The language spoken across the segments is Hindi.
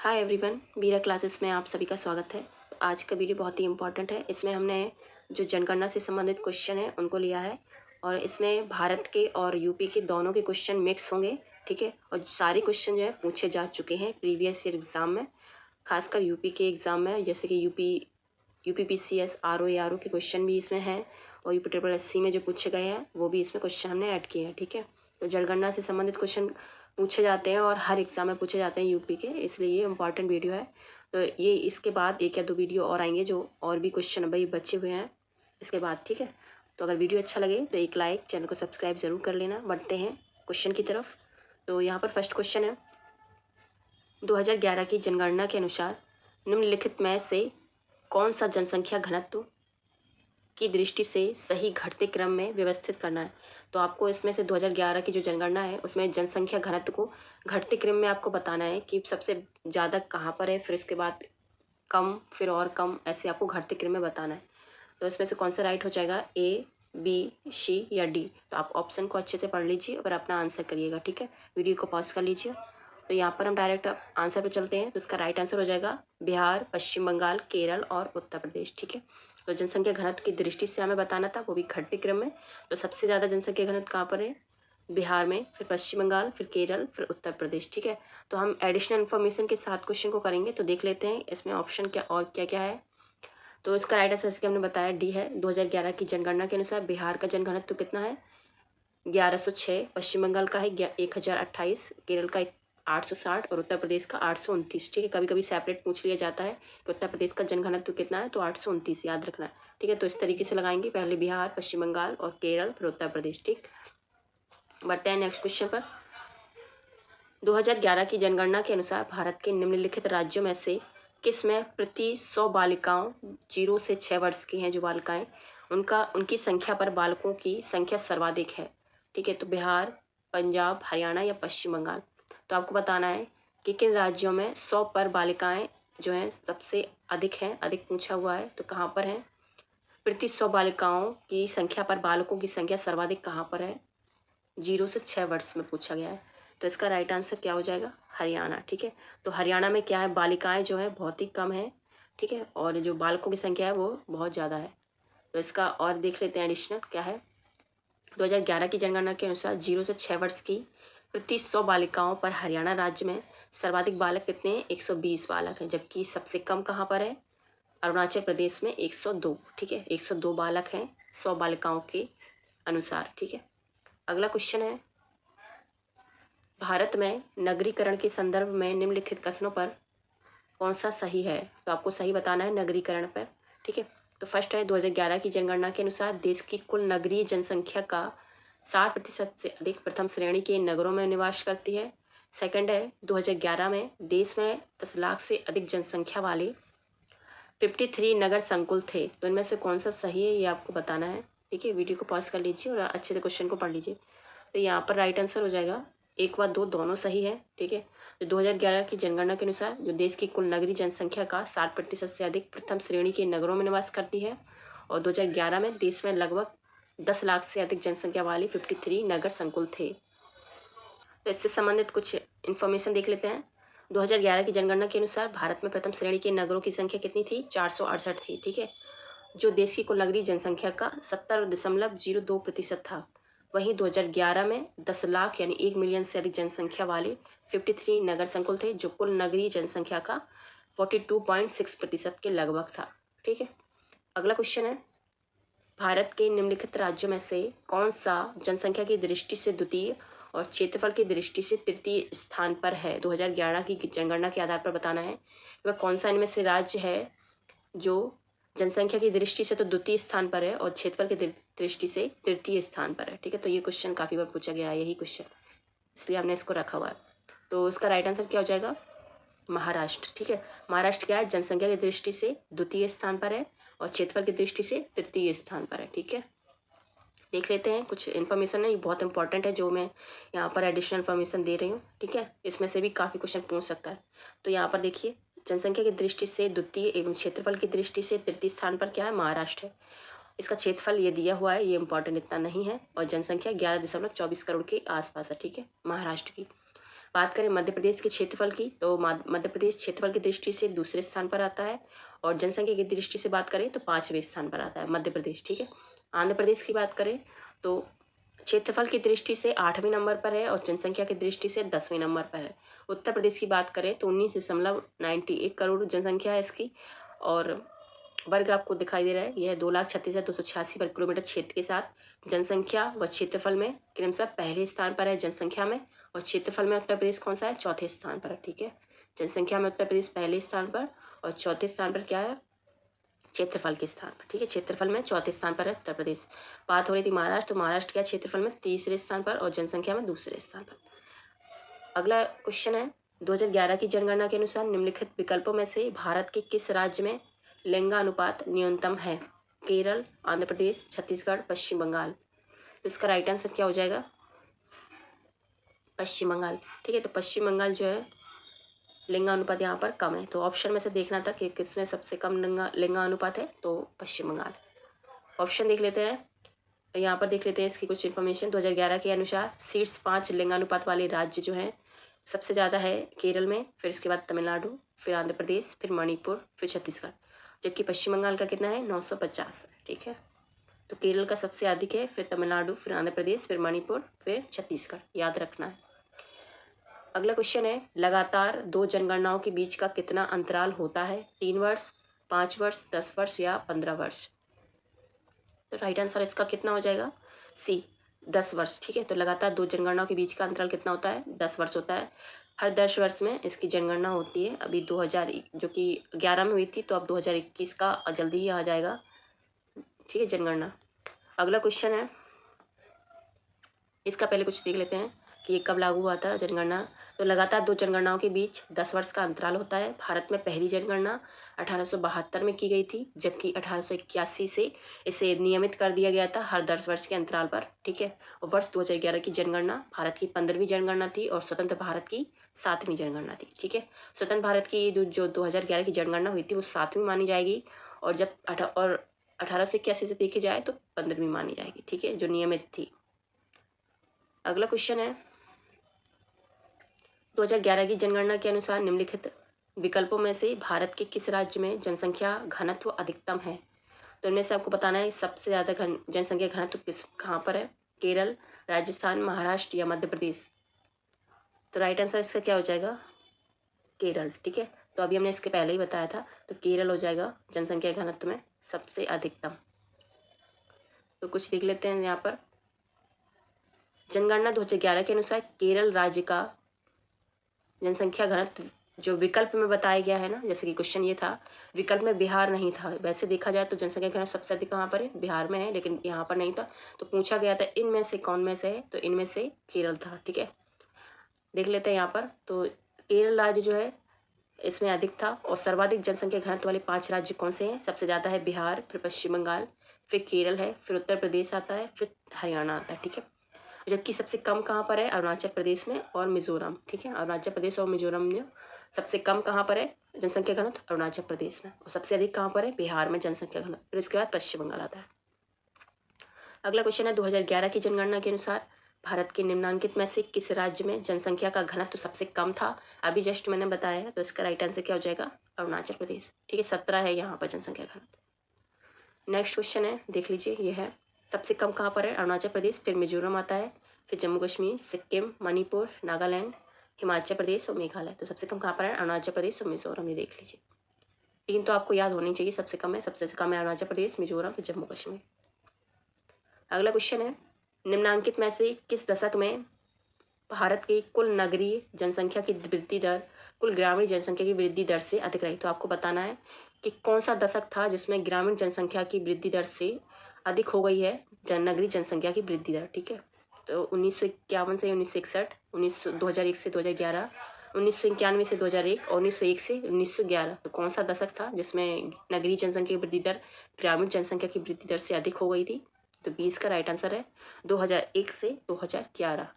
हाय एवरीवन, वीरा क्लासेस में आप सभी का स्वागत है। आज का वीडियो बहुत ही इम्पोर्टेंट है। इसमें हमने जो जनगणना से संबंधित क्वेश्चन है उनको लिया है और इसमें भारत के और यूपी के दोनों के क्वेश्चन मिक्स होंगे, ठीक है। और सारे क्वेश्चन जो है पूछे जा चुके हैं प्रीवियस ईयर एग्ज़ाम में, खासकर यूपी के एग्ज़ाम में, जैसे कि यूपीपीसीएस आरओ के क्वेश्चन भी इसमें हैं और यूपी ट्रिपल एससी में जो पूछे गए हैं वो भी इसमें क्वेश्चन हमने ऐड किए हैं, ठीक है। तो जनगणना से संबंधित क्वेश्चन पूछे जाते हैं और हर एग्ज़ाम में पूछे जाते हैं यूपी के, इसलिए ये इम्पॉर्टेंट वीडियो है। तो ये इसके बाद एक या दो वीडियो और आएंगे जो और भी क्वेश्चन अभी बचे हुए हैं इसके बाद, ठीक है। तो अगर वीडियो अच्छा लगे तो एक लाइक, चैनल को सब्सक्राइब ज़रूर कर लेना। बढ़ते हैं क्वेश्चन की तरफ। तो यहाँ पर फर्स्ट क्वेश्चन है, 2011 की जनगणना के अनुसार निम्नलिखित में से कौन सा जनसंख्या घनत्व की दृष्टि से सही घटते क्रम में व्यवस्थित करना है। तो आपको इसमें से 2011 की जो जनगणना है उसमें जनसंख्या घनत्व को घटते क्रम में आपको बताना है कि सबसे ज़्यादा कहाँ पर है, फिर इसके बाद कम, फिर और कम, ऐसे आपको घटते क्रम में बताना है। तो इसमें से कौन सा राइट हो जाएगा, ए, बी, सी या डी। तो आप ऑप्शन को अच्छे से पढ़ लीजिए और अपना आंसर करिएगा, ठीक है। वीडियो को पॉज कर लीजिए। तो यहाँ पर हम डायरेक्ट आंसर पे चलते हैं। तो इसका राइट आंसर हो जाएगा बिहार, पश्चिम बंगाल, केरल और उत्तर प्रदेश, ठीक है। तो जनसंख्या घनत्व की दृष्टि से हमें बताना था, वो भी घटते क्रम में। तो सबसे ज़्यादा जनसंख्या घनत्व कहाँ पर है, बिहार में, फिर पश्चिम बंगाल, फिर केरल, फिर उत्तर प्रदेश, ठीक है। तो हम एडिशनल इन्फॉर्मेशन के साथ क्वेश्चन को करेंगे। तो देख लेते हैं इसमें ऑप्शन क्या और क्या क्या है। तो इसका राइट आंसर जैसे कि हमने बताया डी है। 2011 की जनगणना के अनुसार बिहार का जनघनत्व कितना है, 1106, पश्चिम बंगाल का है 1028, केरल का 860 और उत्तर प्रदेश का 829, ठीक है। कभी कभी सेपरेट पूछ लिया जाता है कि उत्तर प्रदेश का जनघनत्व कितना है, तो 829 याद रखना है, ठीक है। तो इस तरीके से लगाएंगे, पहले बिहार, पश्चिम बंगाल और केरल, फिर उत्तर प्रदेश, ठीक। बढ़ते हैं नेक्स्ट क्वेश्चन पर। 2011 की जनगणना के अनुसार भारत के निम्नलिखित राज्यों में से किस में प्रति 100 बालिकाओं 0 से 6 वर्ष की हैं जो बालिकाएं, उनकी संख्या पर बालकों की संख्या सर्वाधिक है, ठीक है। तो बिहार, पंजाब, हरियाणा या पश्चिम बंगाल। तो आपको बताना है कि किन राज्यों में 100 पर बालिकाएं जो हैं सबसे अधिक हैं, अधिक पूछा हुआ है। तो कहाँ पर हैं, प्रति 100 बालिकाओं की संख्या पर बालकों की संख्या सर्वाधिक कहाँ पर है, 0 से 6 वर्ष में पूछा गया है। तो इसका राइट आंसर क्या हो जाएगा, हरियाणा, ठीक है। तो हरियाणा में क्या है, बालिकाएं जो है बहुत ही कम है, ठीक है, और जो बालकों की संख्या है वो बहुत ज़्यादा है। तो इसका और देख लेते हैं एडिशनल क्या है। 2011 की जनगणना के अनुसार 0 से 6 वर्ष की प्रति 100 बालिकाओं पर हरियाणा राज्य में सर्वाधिक बालक कितने हैं, 120 बालक हैं, जबकि सबसे कम कहाँ पर है, अरुणाचल प्रदेश में 102, ठीक है। 102 बालक हैं 100 बालिकाओं के अनुसार, ठीक है। अगला क्वेश्चन है, भारत में नगरीकरण के संदर्भ में निम्नलिखित कथनों पर कौन सा सही है। तो आपको सही बताना है नगरीकरण पर, ठीक है। तो फर्स्ट है, 2011 की जनगणना के अनुसार देश की कुल नगरीय जनसंख्या का 60% से अधिक प्रथम श्रेणी के नगरों में निवास करती है। सेकंड है, 2011 में देश में 10 लाख से अधिक जनसंख्या वाले 53 नगर संकुल थे। तो इनमें से कौन सा सही है ये आपको बताना है, ठीक है। वीडियो को पॉज कर लीजिए और अच्छे से क्वेश्चन को पढ़ लीजिए। तो यहाँ पर राइट आंसर हो जाएगा एक व दो दोनों सही है, ठीक है। तो 2011 की जनगणना के अनुसार जो देश की कुल नगरीय जनसंख्या का 60% से अधिक प्रथम श्रेणी के नगरों में निवास करती है और 2011 में देश में लगभग 10 लाख से अधिक जनसंख्या वाले 53 नगर संकुल थे। तो इससे संबंधित कुछ इन्फॉर्मेशन देख लेते हैं। 2011 की जनगणना के अनुसार भारत में प्रथम श्रेणी के नगरों की संख्या कितनी थी, 468 थी, ठीक है, जो देश की कुल नगरीय जनसंख्या का 70.02% था। वहीं 2011 में 10 लाख यानी 1 मिलियन से अधिक जनसंख्या वाले 53 नगर संकुल थे, जो कुल नगरीय जनसंख्या का 42.6% के लगभग था, ठीक है। अगला क्वेश्चन है, भारत के निम्नलिखित राज्यों में से कौन सा जनसंख्या की दृष्टि से द्वितीय और क्षेत्रफल की दृष्टि से तृतीय स्थान पर है। 2011 की जनगणना के आधार पर बताना है वह कौन सा इनमें से राज्य है जो जनसंख्या की दृष्टि से तो द्वितीय स्थान पर है और क्षेत्रफल की दृष्टि से तृतीय स्थान पर है, ठीक है। तो ये क्वेश्चन काफ़ी बार पूछा गया है यही क्वेश्चन, इसलिए हमने इसको रखा हुआ है। तो इसका राइट आंसर क्या हो जाएगा, महाराष्ट्र, ठीक है। महाराष्ट्र क्या है, जनसंख्या की दृष्टि से द्वितीय स्थान पर है और क्षेत्रफल की दृष्टि से तृतीय स्थान पर है, ठीक है। देख लेते हैं कुछ इन्फॉर्मेशन है, ये बहुत इंपॉर्टेंट है जो मैं यहाँ पर एडिशनल इन्फॉर्मेशन दे रही हूँ, ठीक है। इसमें से भी काफ़ी क्वेश्चन पूछ सकता है। तो यहाँ पर देखिए, जनसंख्या की दृष्टि से द्वितीय एवं क्षेत्रफल की दृष्टि से तृतीय स्थान पर क्या है, महाराष्ट्र है। इसका क्षेत्रफल ये दिया हुआ है, ये इंपॉर्टेंट इतना नहीं है, और जनसंख्या 11.24 करोड़ के आसपास है, ठीक है, महाराष्ट्र की। बात करें मध्य प्रदेश के क्षेत्रफल की, तो मध्य प्रदेश क्षेत्रफल की दृष्टि से दूसरे स्थान पर आता है, और जनसंख्या की दृष्टि से बात करें तो 5वें स्थान पर आता है मध्य प्रदेश। ठीक है। आंध्र प्रदेश की बात करें तो क्षेत्रफल की दृष्टि से 8वें नंबर पर है, और जनसंख्या की दृष्टि से 10वें नंबर पर है। उत्तर प्रदेश की बात करें तो 19.98 करोड़ जनसंख्या है इसकी, और वर्ग आपको दिखाई दे रहा है, यह है 2,36,286 वर्ग किलोमीटर क्षेत्र के साथ जनसंख्या व क्षेत्रफल में क्रमशः पहले स्थान पर है जनसंख्या में, और क्षेत्रफल में उत्तर प्रदेश कौन सा है, चौथे स्थान पर है। ठीक है। जनसंख्या में उत्तर प्रदेश पहले स्थान पर, और चौथे स्थान पर क्या है, क्षेत्रफल के स्थान पर। ठीक है। क्षेत्रफल में चौथे स्थान पर है उत्तर प्रदेश। बात हो रही थी महाराष्ट्र, तो महाराष्ट्र क्या क्षेत्रफल में तीसरे स्थान पर, और जनसंख्या में दूसरे स्थान पर। अगला क्वेश्चन है, 2011 की जनगणना के अनुसार निम्नलिखित विकल्पों में से भारत के किस राज्य में लिंगानुपात न्यूनतम है? केरल, आंध्र प्रदेश, छत्तीसगढ़, पश्चिम बंगाल। तो इसका राइट आंसर क्या हो जाएगा, पश्चिम बंगाल। ठीक है। तो पश्चिम बंगाल जो है लिंगानुपात यहाँ पर कम है, तो ऑप्शन में से देखना था कि किसमें सबसे कम लिंगानुपात है, तो पश्चिम बंगाल। ऑप्शन देख लेते हैं, यहाँ पर देख लेते हैं इसकी कुछ इन्फॉर्मेशन। 2011 के अनुसार शीर्ष 5 लिंगानुपात वाले राज्य जो हैं, सबसे ज़्यादा है केरल में, फिर इसके बाद तमिलनाडु, फिर आंध्र प्रदेश, फिर मणिपुर, फिर छत्तीसगढ़। जबकि पश्चिम बंगाल का कितना है, 950 है। ठीक है। तो केरल का सबसे अधिक है, फिर तमिलनाडु, फिर आंध्र प्रदेश, फिर मणिपुर, फिर छत्तीसगढ़, याद रखना है। अगला क्वेश्चन है, लगातार 2 जनगणनाओं के बीच का कितना अंतराल होता है? 3 वर्ष, 5 वर्ष, 10 वर्ष या 15 वर्ष? तो राइट आंसर इसका कितना हो जाएगा, सी, 10 वर्ष। ठीक है। तो लगातार 2 जनगणनाओं के बीच का अंतराल कितना होता है, 10 वर्ष होता है। हर 10 वर्ष में इसकी जनगणना होती है। अभी 2000 जो कि 11 में हुई थी, तो अब 2021 का जल्दी ही आ जाएगा। ठीक है, जनगणना। अगला क्वेश्चन है, इसका पहले कुछ देख लेते हैं कि ये कब लागू हुआ था जनगणना। तो लगातार 2 जनगणनाओं के बीच 10 वर्ष का अंतराल होता है। भारत में पहली जनगणना 1872 में की गई थी, जबकि 1881 से इसे नियमित कर दिया गया था हर 10 वर्ष के अंतराल पर। ठीक है। और वर्ष 2011 की जनगणना भारत की 15वीं जनगणना थी, और स्वतंत्र भारत की 7वीं जनगणना थी। ठीक है। स्वतंत्र भारत की जो 2011 की जनगणना हुई थी वो 7वीं मानी जाएगी, और जब 1881 से देखी जाए तो 15वीं मानी जाएगी। ठीक है, जो नियमित थी। अगला क्वेश्चन है, 2011 की जनगणना के अनुसार निम्नलिखित विकल्पों में से भारत के किस राज्य में जनसंख्या घनत्व अधिकतम है? तो इनमें से आपको बताना है सबसे ज़्यादा जनसंख्या घनत्व कहाँ पर है, केरल, राजस्थान, महाराष्ट्र या मध्य प्रदेश? तो राइट आंसर इसका क्या हो जाएगा, केरल। ठीक है। तो अभी हमने इसके पहले ही बताया था, तो केरल हो जाएगा जनसंख्या घनत्व में सबसे अधिकतम। तो कुछ देख लेते हैं यहाँ पर। जनगणना 2011 के अनुसार केरल राज्य का जनसंख्या घनत्व जो विकल्प में बताया गया है ना, जैसे कि क्वेश्चन ये था, विकल्प में बिहार नहीं था। वैसे देखा जाए तो जनसंख्या घनत्व सबसे अधिक कहाँ पर है, बिहार में है, लेकिन यहाँ पर नहीं था। तो पूछा गया था इनमें से कौन में से है, तो इनमें से केरल था। ठीक है। देख लेते हैं यहाँ पर। तो केरल राज्य जो है इसमें अधिक था, और सर्वाधिक जनसंख्या घनत्व वाले 5 राज्य कौन से हैं? सबसे ज़्यादा है बिहार, फिर पश्चिम बंगाल, फिर केरल है, फिर उत्तर प्रदेश आता है, फिर हरियाणा आता है। ठीक है। जबकि सबसे कम कहाँ पर है, अरुणाचल प्रदेश में और मिजोरम। ठीक है। अरुणाचल प्रदेश और मिजोरम में सबसे कम कहाँ पर है जनसंख्या घनत्व, अरुणाचल प्रदेश में, और सबसे अधिक कहाँ पर है, बिहार में जनसंख्या घनत्व। फिर इसके बाद पश्चिम बंगाल आता है। अगला क्वेश्चन है, 2011 की जनगणना के अनुसार भारत के निम्नांकित में से किस राज्य में जनसंख्या का घनत्व सबसे कम था? अभी जस्ट मैंने बताया है, तो इसका राइट आंसर क्या हो जाएगा, अरुणाचल प्रदेश। ठीक है। 17 है यहाँ पर जनसंख्या घनत्व। नेक्स्ट क्वेश्चन है, देख लीजिए, ये है सबसे कम कहाँ पर है, अरुणाचल प्रदेश, फिर मिजोरम आता है, फिर जम्मू कश्मीर, सिक्किम, मणिपुर, नागालैंड, हिमाचल प्रदेश और मेघालय। तो सबसे कम कहाँ पर है, अरुणाचल प्रदेश और मिजोरम। ये देख लीजिए, 3 तो आपको याद होनी चाहिए। सबसे कम है अरुणाचल प्रदेश, मिजोरम, फिर जम्मू कश्मीर। अगला क्वेश्चन है, निम्नांकित में से किस दशक में भारत की कुल नगरीय जनसंख्या की वृद्धि दर कुल ग्रामीण जनसंख्या की वृद्धि दर से अधिक रही? तो आपको बताना है कि कौन सा दशक था जिसमें ग्रामीण जनसंख्या की वृद्धि दर से अधिक हो गई है नगरीय जनसंख्या की वृद्धि दर। ठीक है। तो 1951 से 1961, 2001 से 2011, 1991 से 2001 और 1901 से 1911। तो कौन सा दशक था जिसमें नगरीय जनसंख्या की वृद्धि दर ग्रामीण जनसंख्या की वृद्धि दर से अधिक हो गई थी? तो 20 का राइट आंसर है 2001 से 2011।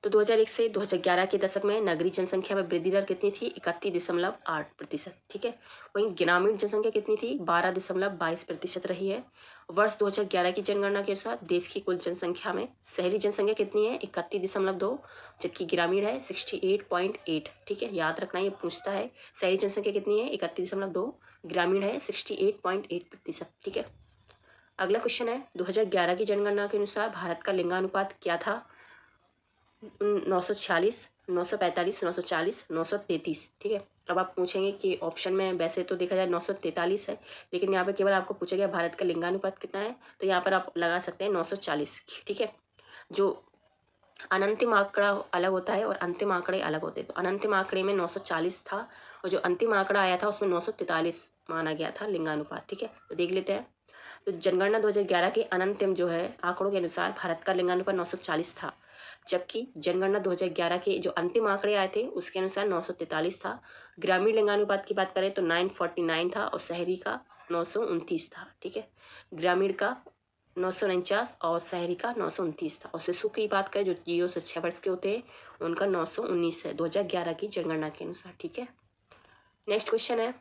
तो 2001 से 2011 के दशक में नगरीय जनसंख्या में वृद्धि दर कितनी थी? 31.8%। ठीक है। वहीं ग्रामीण जनसंख्या कितनी थी? 12.22% रही है। वर्ष 2011 की जनगणना के अनुसार देश की कुल जनसंख्या में शहरी जनसंख्या कितनी है? 31.2, जबकि ग्रामीण है 68.8। ठीक है, याद रखना, ये पूछता है। शहरी जनसंख्या कितनी है? 31.2, ग्रामीण है 68.8%। ठीक है। अगला क्वेश्चन है, 2011 की जनगणना के अनुसार भारत का लिंगानुपात क्या था? 946, 945, 940, 933। ठीक है। अब आप पूछेंगे कि ऑप्शन में वैसे तो देखा जाए 943 है, लेकिन यहाँ पे केवल आपको पूछा गया भारत का लिंगानुपात कितना है, तो यहाँ पर आप लगा सकते हैं 940। ठीक है। जो अनंतिम आंकड़ा अलग होता है और अंतिम आंकड़े अलग होते हैं, तो अनंतिम आंकड़े में 940 था और जो अंतिम आंकड़ा आया था उसमें 943 माना गया था लिंगानुपात। ठीक है, तो देख लेते हैं। तो जनगणना 2011 के अनंतिम जो है आंकड़ों के अनुसार भारत का लिंगानुपात 940 था, जबकि जनगणना 2011 के जो अंतिम आंकड़े आए थे उसके अनुसार 943 था। ग्रामीण लिंगानुपात की बात करें तो 949 था और शहरी का 929 था। ठीक है, ग्रामीण का 949 और शहरी का 929 था। और शिशु की बात करें जो 0 से 6 वर्ष के होते हैं उनका 919 है 2011 की जनगणना के अनुसार। ठीक है। नेक्स्ट क्वेश्चन है,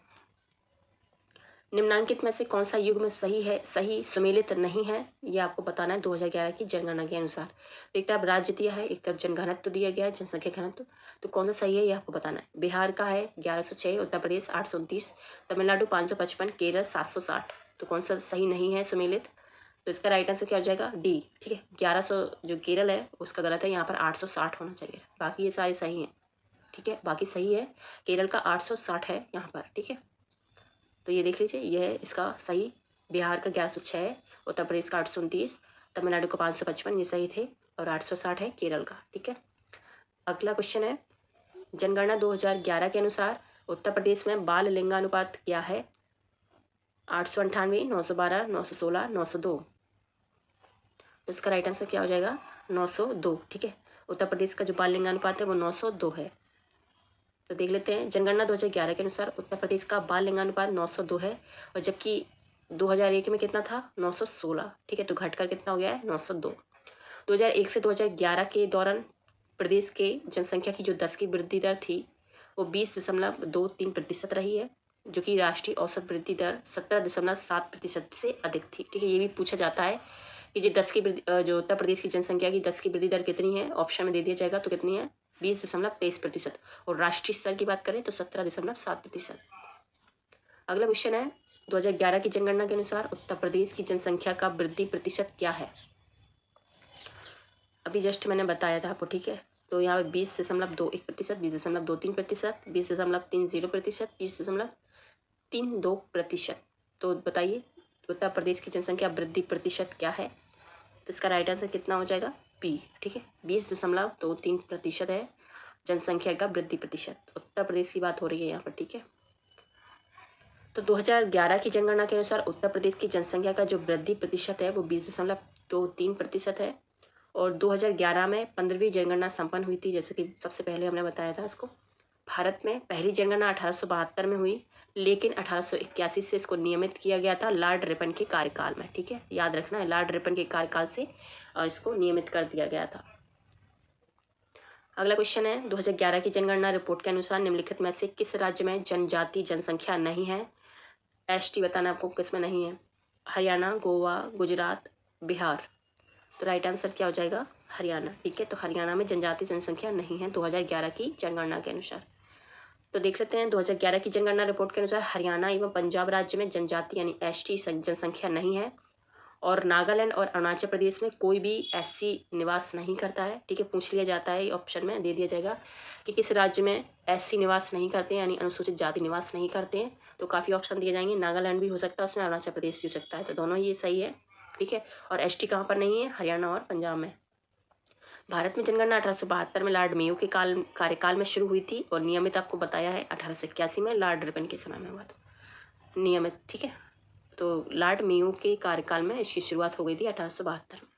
निम्नांकित में से कौन सा युग्म सही सुमेलित नहीं है? ये आपको बताना है 2011 की जनगणना के अनुसार। एक तरफ राज्य दिया है, एक तरफ जनघनत्व दिया गया है, जनसंख्या घनत्व, तो कौन सा सही है ये आपको बताना है। बिहार का है 1106, उत्तर प्रदेश 829, तमिलनाडु 555, केरल 760। तो कौन सा सही नहीं है सुमेलित? तो इसका राइट आंसर क्या हो जाएगा? डी। ठीक है, 1100 जो केरल है उसका गलत है, यहाँ पर 860 होना चाहिए। बाकी ये सारे सही हैं। ठीक है, बाकी सही है, केरल का 860 है यहाँ पर। ठीक है, तो ये देख लीजिए, यह है इसका सही। बिहार का 1106 है, उत्तर प्रदेश का 829, तमिलनाडु का 555, ये सही थे, और 860 है केरल का। ठीक है। अगला क्वेश्चन है, जनगणना 2011 के अनुसार उत्तर प्रदेश में बाल लिंगानुपात क्या है? 898, 912, 916, 902। तो इसका राइट आंसर क्या हो जाएगा? 902। ठीक है, उत्तर प्रदेश का जो बाल लिंगानुपात है वो 902 है। तो देख लेते हैं, जनगणना 2011 के अनुसार उत्तर प्रदेश का बाल लिंगानुपात 902 है, और जबकि 2001 में कितना था? 916। ठीक है, तो घटकर कितना हो गया है? 902। 2001 से 2011 के दौरान प्रदेश के जनसंख्या की जो 10 की वृद्धि दर थी वो 20.23% रही है, जो कि राष्ट्रीय औसत वृद्धि दर 17.7% से अधिक थी। ठीक है, ये भी पूछा जाता है कि जो उत्तर प्रदेश की जनसंख्या की 10 की वृद्धि दर कितनी है, ऑप्शन में दे दिया जाएगा, तो कितनी है? 20.23%। और राष्ट्रीय स्तर की बात करें तो 17.7%। अगला क्वेश्चन है, 2011 की जनगणना के अनुसार उत्तर प्रदेश की जनसंख्या का वृद्धि प्रतिशत क्या है? अभी जस्ट मैंने बताया था आपको। ठीक है, तो यहाँ पे 20.21%, 20.23%, 20.30%, 20.32%। तो बताइए उत्तर प्रदेश की जनसंख्या वृद्धि प्रतिशत क्या है? तो इसका राइट आंसर कितना हो जाएगा? पी। ठीक है, 20.23% है जनसंख्या का वृद्धि प्रतिशत। उत्तर प्रदेश की बात हो रही है यहाँ पर। ठीक है, तो 2011 की जनगणना के अनुसार उत्तर प्रदेश की जनसंख्या का जो वृद्धि प्रतिशत है वो 20.23% है। और 2011 में 15वीं जनगणना संपन्न हुई थी, जैसे कि सबसे पहले हमने बताया था इसको। भारत में पहली जनगणना 1872 में हुई, लेकिन 1881 से इसको नियमित किया गया था लॉर्ड रिपन के कार्यकाल में। ठीक है, याद रखना है, लॉर्ड रिपन के कार्यकाल से इसको नियमित कर दिया गया था। अगला क्वेश्चन है, 2011 की जनगणना रिपोर्ट के अनुसार निम्नलिखित में से किस राज्य में जनजाति जनसंख्या नहीं है? एसटी बताना आपको किस में नहीं है। हरियाणा, गोवा, गुजरात, बिहार। तो राइट आंसर क्या हो जाएगा? हरियाणा। ठीक है, तो हरियाणा में जनजाति जनसंख्या नहीं है 2011 की जनगणना के अनुसार। तो देख लेते हैं, 2011 की जनगणना रिपोर्ट के अनुसार हरियाणा एवं पंजाब राज्य में जनजाति यानी एसटी जनसंख्या नहीं है, और नागालैंड और अरुणाचल प्रदेश में कोई भी एससी निवास नहीं करता है। ठीक है, पूछ लिया जाता है, ऑप्शन में दे दिया जाएगा कि किस राज्य में एससी निवास नहीं करते हैं, यानी अनुसूचित जाति निवास नहीं करते हैं। तो काफ़ी ऑप्शन दिए जाएंगे, नागालैंड भी हो सकता है उसमें, अरुणाचल प्रदेश भी हो सकता है, तो दोनों ये सही है। ठीक है, और एसटी कहाँ पर नहीं है? हरियाणा और पंजाब में। भारत में जनगणना 1872 में लॉर्ड मेयो के कार्यकाल में शुरू हुई थी, और नियमित आपको बताया है 1881 में लॉर्ड रिपन के समय में हुआ था नियमित। ठीक है, तो लॉर्ड मेयो के कार्यकाल में इसकी शुरुआत हो गई थी 1872 में।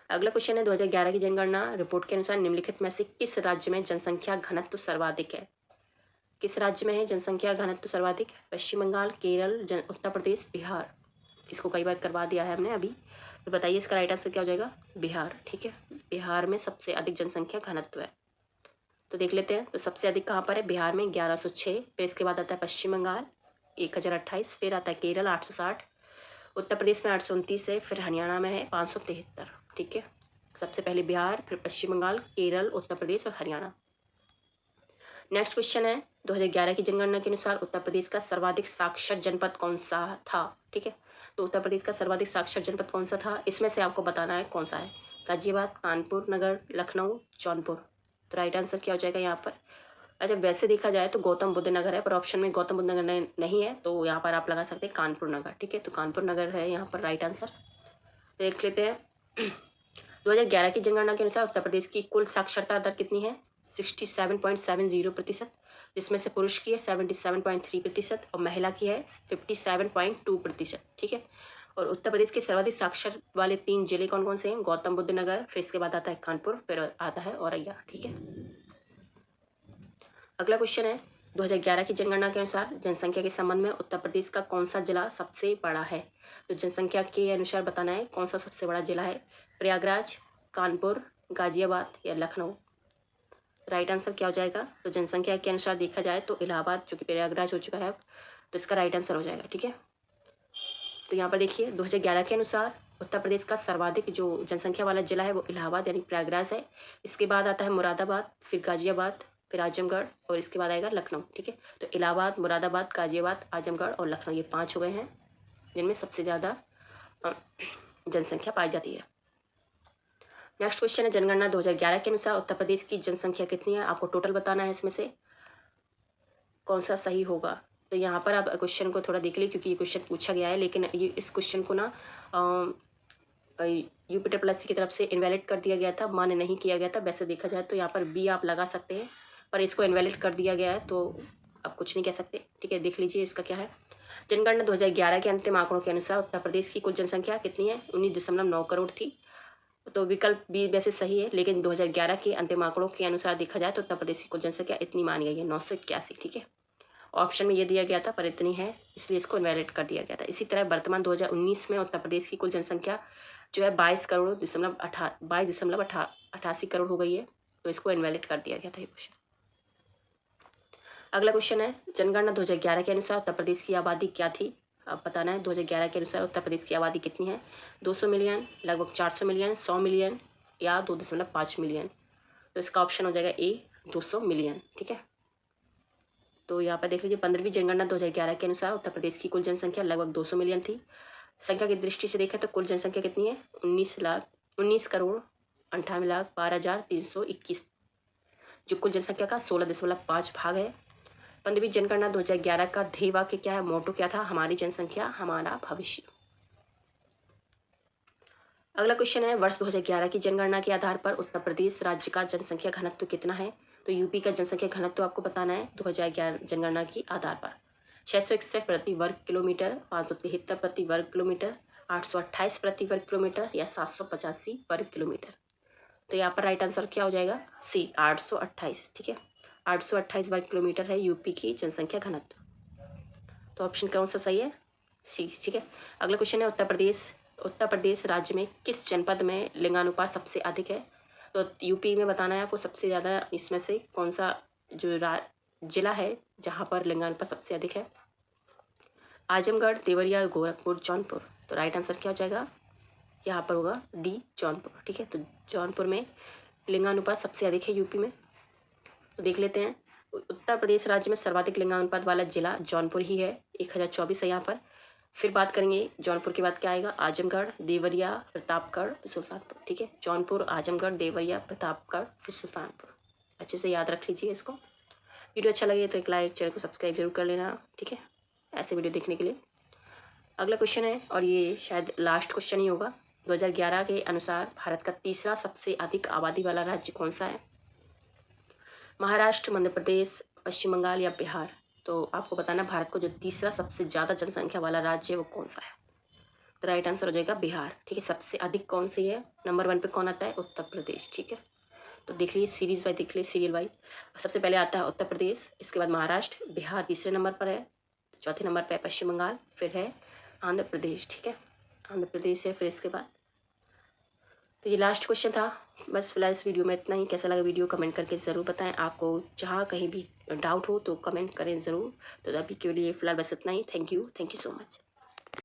अगला क्वेश्चन है, 2011 की जनगणना रिपोर्ट के अनुसार निम्नलिखित में से किस राज्य में जनसंख्या घनत्व सर्वाधिक है? किस राज्य में है जनसंख्या घनत्व सर्वाधिक? पश्चिम बंगाल, केरल, उत्तर प्रदेश, बिहार। इसको कई बार करवा दिया है हमने अभी। तो बताइए इसका राइट आंसर क्या हो जाएगा, बिहार। ठीक है, बिहार में सबसे अधिक जनसंख्या घनत्व है। तो देख लेते हैं, तो सबसे अधिक कहाँ पर है, बिहार में 1106, फिर इसके बाद आता है पश्चिम बंगाल 1028, फिर आता है केरल 860, उत्तर प्रदेश में 829 है, फिर हरियाणा में है 573। ठीक है, सबसे पहले बिहार, फिर पश्चिम बंगाल, केरल, उत्तर प्रदेश और हरियाणा। नेक्स्ट क्वेश्चन है, 2011 की जनगणना के अनुसार उत्तर प्रदेश का सर्वाधिक साक्षर जनपद कौन सा था। ठीक है, तो उत्तर प्रदेश का सर्वाधिक साक्षर जनपद कौन सा था, इसमें से आपको बताना है कौन सा है, गाजियाबाद, कानपुर नगर, लखनऊ, जौनपुर। तो राइट आंसर क्या हो जाएगा यहाँ पर, अच्छा वैसे देखा जाए तो गौतम बुद्ध नगर है, पर ऑप्शन में गौतम बुद्ध नगर नहीं है, तो यहाँ पर आप लगा सकते हैं कानपुर नगर। ठीक है, तो कानपुर नगर है यहाँ पर राइट आंसर। देख लेते हैं 2011 की जनगणना के अनुसार उत्तर प्रदेश की कुल साक्षरता दर कितनी है, 67.70%, जिसमें से पुरुष की है 77.3% और महिला की है 57.2%। ठीक है, और उत्तर प्रदेश के सर्वाधिक साक्षर वाले 3 जिले कौन कौन से हैं, गौतम बुद्ध नगर, फिर इसके बाद आता है कानपुर, फिर आता है औरैया। ठीक है, अगला क्वेश्चन है, 2011 की जनगणना के अनुसार जनसंख्या के संबंध में उत्तर प्रदेश का कौन सा जिला सबसे बड़ा है। तो जनसंख्या के अनुसार बताना है कौन सा सबसे बड़ा जिला है, प्रयागराज, कानपुर, गाजियाबाद या लखनऊ। राइट आंसर क्या हो जाएगा, तो जनसंख्या के अनुसार देखा जाए तो इलाहाबाद, जो कि प्रयागराज हो चुका है, तो इसका राइट आंसर हो जाएगा। ठीक है, तो यहाँ पर देखिए 2011 के अनुसार उत्तर प्रदेश का सर्वाधिक जो जनसंख्या वाला जिला है वो इलाहाबाद यानी प्रयागराज है, इसके बाद आता है मुरादाबाद, फिर गाजियाबाद, फिर आजमगढ़ और इसके बाद आएगा लखनऊ। ठीक है, तो इलाहाबाद, मुरादाबाद, गाजियाबाद, आजमगढ़ और लखनऊ, ये 5 हो गए हैं जिनमें सबसे ज़्यादा जनसंख्या पाई जाती है। नेक्स्ट क्वेश्चन है, जनगणना 2011 के अनुसार उत्तर प्रदेश की जनसंख्या कितनी है, आपको टोटल बताना है, इसमें से कौन सा सही होगा। तो यहाँ पर आप क्वेश्चन को थोड़ा देख लीजिए क्योंकि ये क्वेश्चन पूछा गया है, लेकिन ये इस क्वेश्चन को ना यूपीटर प्लस की तरफ से इनवैलिड कर दिया गया था, मान्य नहीं किया गया था। वैसे देखा जाए तो यहाँ पर बी आप लगा सकते हैं, पर इसको इनवैलिड कर दिया गया है तो आप कुछ नहीं कह सकते। ठीक है, देख लीजिए इसका क्या है, जनगणना 2011 के अंतिम आंकड़ों के अनुसार उत्तर प्रदेश की कुल जनसंख्या कितनी है, 19.9 करोड़ थी। तो विकल्प बी वैसे सही है, लेकिन 2011 के अंतिम आंकड़ों के अनुसार देखा जाए तो उत्तर प्रदेश की कुल जनसंख्या इतनी मानी गई है, 981। ठीक है, ऑप्शन में ये दिया गया था पर इतनी है, इसलिए इसको इनवैलिड कर दिया गया था। इसी तरह वर्तमान 2019 में उत्तर प्रदेश की कुल जनसंख्या जो है 22.88 करोड़ हो गई है, तो इसको इनवैलिड कर दिया गया था ये क्वेश्चन। अगला क्वेश्चन है, जनगणना 2011 के अनुसार उत्तर प्रदेश की आबादी क्या थी, अब बताना है 2011 के अनुसार उत्तर प्रदेश की आबादी कितनी है, 200 मिलियन, लगभग 400 मिलियन, 100 मिलियन या 2.5 मिलियन। तो इसका ऑप्शन हो जाएगा ए, 200 मिलियन। ठीक है, तो यहाँ पर देख लीजिए 15वीं जनगणना 2011 के अनुसार उत्तर प्रदेश की कुल जनसंख्या लगभग 200 मिलियन थी। संख्या की दृष्टि से देखें तो कुल जनसंख्या कितनी है, 19 करोड़ 98,12,321, जो कुल जनसंख्या का 16.5 भाग है। 15वीं जनगणना 2011 का ध्येय वाक्य क्या है, मोटो क्या था, हमारी जनसंख्या हमारा भविष्य। अगला क्वेश्चन है, वर्ष 2011 की जनगणना के आधार पर उत्तर प्रदेश राज्य का जनसंख्या घनत्व कितना है। तो यूपी का जनसंख्या घनत्व आपको बताना है 2011 जनगणना के आधार पर, 661 प्रति वर्ग किलोमीटर, 573 प्रति वर्ग किलोमीटर, 828 प्रति वर्ग किलोमीटर या 785 वर्ग किलोमीटर। तो यहाँ पर राइट आंसर क्या हो जाएगा, सी, 828। ठीक है, 828 वर्ग किलोमीटर है यूपी की जनसंख्या घनत्व, तो ऑप्शन कौन सा सही है, सी। ठीक है, अगला क्वेश्चन है, उत्तर प्रदेश राज्य में किस जनपद में लिंगानुपात सबसे अधिक है। तो यूपी में बताना है आपको सबसे ज़्यादा इसमें से कौन सा जो जिला है जहाँ पर लिंगानुपात सबसे अधिक है, आजमगढ़, देवरिया, गोरखपुर, जौनपुर। तो राइट आंसर क्या हो जाएगा, यहाँ पर होगा डी, जौनपुर। ठीक है, तो जौनपुर में लिंगानुपात सबसे अधिक है यूपी में। तो देख लेते हैं, उत्तर प्रदेश राज्य में सर्वाधिक लिंगानुपात वाला जिला जौनपुर ही है, 1024 है यहाँ पर। फिर बात करेंगे जौनपुर के बाद क्या आएगा, आजमगढ़, देवरिया, प्रतापगढ़, सुल्तानपुर। ठीक है, जौनपुर, आजमगढ़, देवरिया, प्रतापगढ़, फिर सुल्तानपुर। अच्छे से याद रख लीजिए इसको। वीडियो अच्छा लगे तो एक लाइक, चैनल को सब्सक्राइब जरूर कर लेना। ठीक है, ऐसे वीडियो देखने के लिए। अगला क्वेश्चन है, और ये शायद लास्ट क्वेश्चन ही होगा, 2011 के अनुसार भारत का तीसरा सबसे अधिक आबादी वाला राज्य कौन सा है, महाराष्ट्र, मध्य प्रदेश, पश्चिम बंगाल या बिहार। तो आपको बताना भारत को जो तीसरा सबसे ज़्यादा जनसंख्या वाला राज्य है वो कौन सा है। तो राइट आंसर हो जाएगा बिहार। ठीक है, सबसे अधिक कौन सी है, नंबर 1 पे कौन आता है, उत्तर प्रदेश। ठीक है, तो देख लीजिए सीरीज वाइज, देख लीजिए सीरियल वाइज। सबसे पहले आता है उत्तर प्रदेश, इसके बाद महाराष्ट्र, बिहार तीसरे नंबर पर है, चौथे नंबर पर है पश्चिम बंगाल, फिर है आंध्र प्रदेश। ठीक है, आंध्र प्रदेश है, फिर इसके बाद तो ये लास्ट क्वेश्चन था। बस फिलहाल इस वीडियो में इतना ही। कैसा लगा वीडियो कमेंट करके ज़रूर बताएं। आपको जहाँ कहीं भी डाउट हो तो कमेंट करें ज़रूर। तो अभी के लिए फ़िलहाल बस इतना ही। Thank you so much.